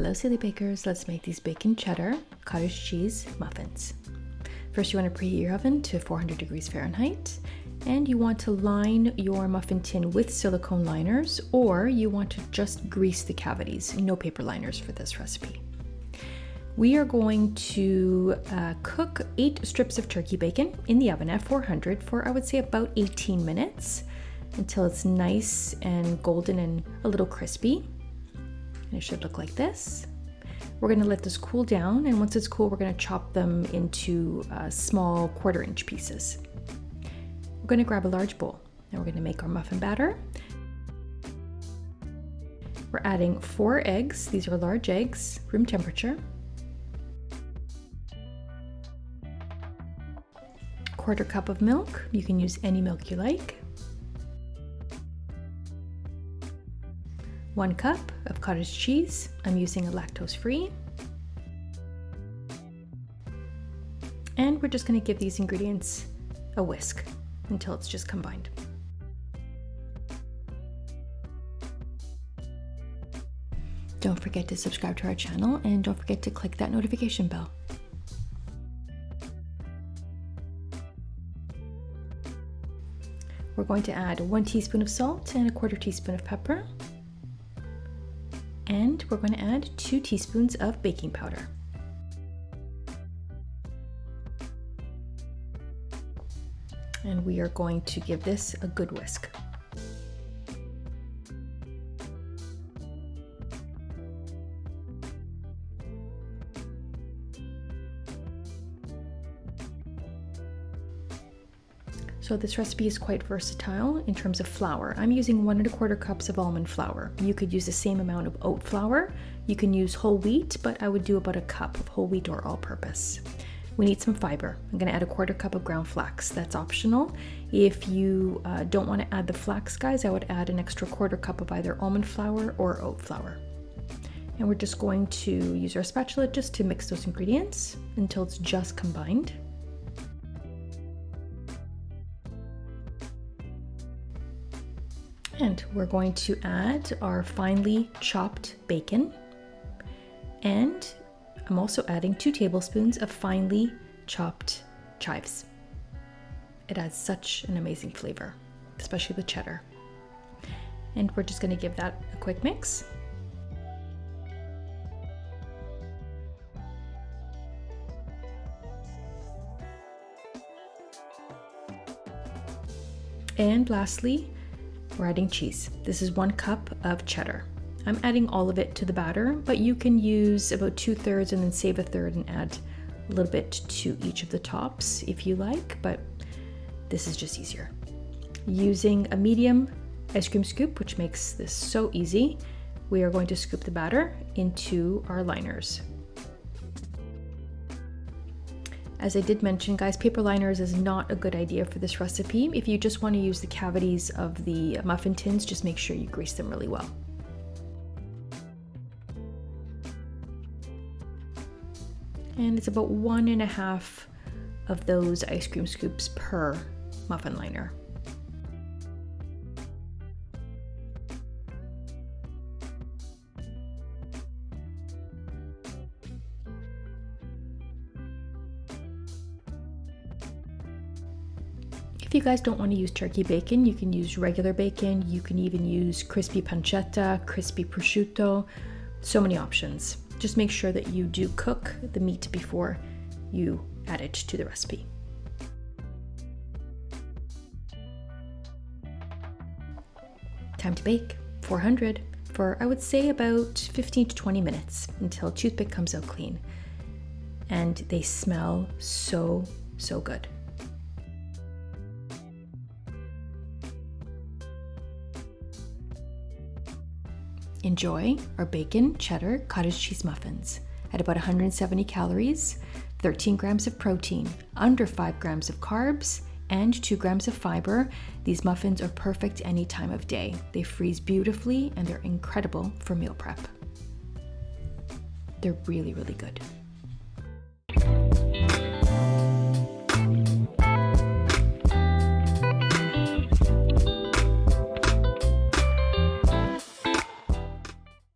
Hello silly bakers, let's make these bacon cheddar cottage cheese muffins. First you want to preheat your oven to 400 degrees Fahrenheit, and you want to line your muffin tin with silicone liners, or you want to just grease the cavities. No paper liners for this recipe. We are going to cook 8 strips of turkey bacon in the oven at 400 for I would say about 18 minutes until it's nice and golden and a little crispy. And it should look like this. We're going to let this cool down, and once it's cool, we're going to chop them into small 1/4 inch pieces. We're going to grab a large bowl. Now we're going to make our muffin batter. We're adding 4 eggs. These are large eggs, room temperature. 1/4 cup of milk. You can use any milk you like. 1 cup of cottage cheese. I'm using a lactose-free. And we're just going to give these ingredients a whisk until it's just combined. Don't forget to subscribe to our channel, and don't forget to click that notification bell. We're going to add 1 teaspoon of salt and a 1/4 teaspoon of pepper. And we're going to add 2 teaspoons of baking powder. And we are going to give this a good whisk. So this recipe is quite versatile in terms of flour. I'm using 1 1/4 cups of almond flour. You could use the same amount of oat flour. You can use whole wheat, but I would do about 1 cup of whole wheat or all-purpose. We need some fiber. I'm going to add a 1/4 cup of ground flax. That's optional. If you don't want to add the flax, guys, I would add an extra 1/4 cup of either almond flour or oat flour. And we're just going to use our spatula just to mix those ingredients until it's just combined. And we're going to add our finely chopped bacon, and I'm also adding 2 tablespoons of finely chopped chives. It adds such an amazing flavor, especially with cheddar. And we're just going to give that a quick mix. And lastly, we're adding cheese. This is 1 cup of cheddar. I'm adding all of it to the batter, but you can use about 2/3 and then save 1/3 and add a little bit to each of the tops if you like, but this is just easier. Using a medium ice cream scoop, which makes this so easy, we are going to scoop the batter into our liners. As I did mention, guys, paper liners is not a good idea for this recipe. If you just want to use the cavities of the muffin tins, just make sure you grease them really well. And it's about 1 1/2 of those ice cream scoops per muffin liner. If you guys don't want to use turkey bacon, you can use regular bacon. You can even use crispy pancetta, crispy prosciutto, so many options. Just make sure that you do cook the meat before you add it to the recipe. Time to bake, 400, for I would say about 15 to 20 minutes until toothpick comes out clean. And they smell so, so good. Enjoy our bacon cheddar cottage cheese muffins at about 170 calories, 13 grams of protein, under 5 grams of carbs, and 2 grams of fiber. These muffins are perfect any time of day. They freeze beautifully and they're incredible for meal prep. They're really, really good.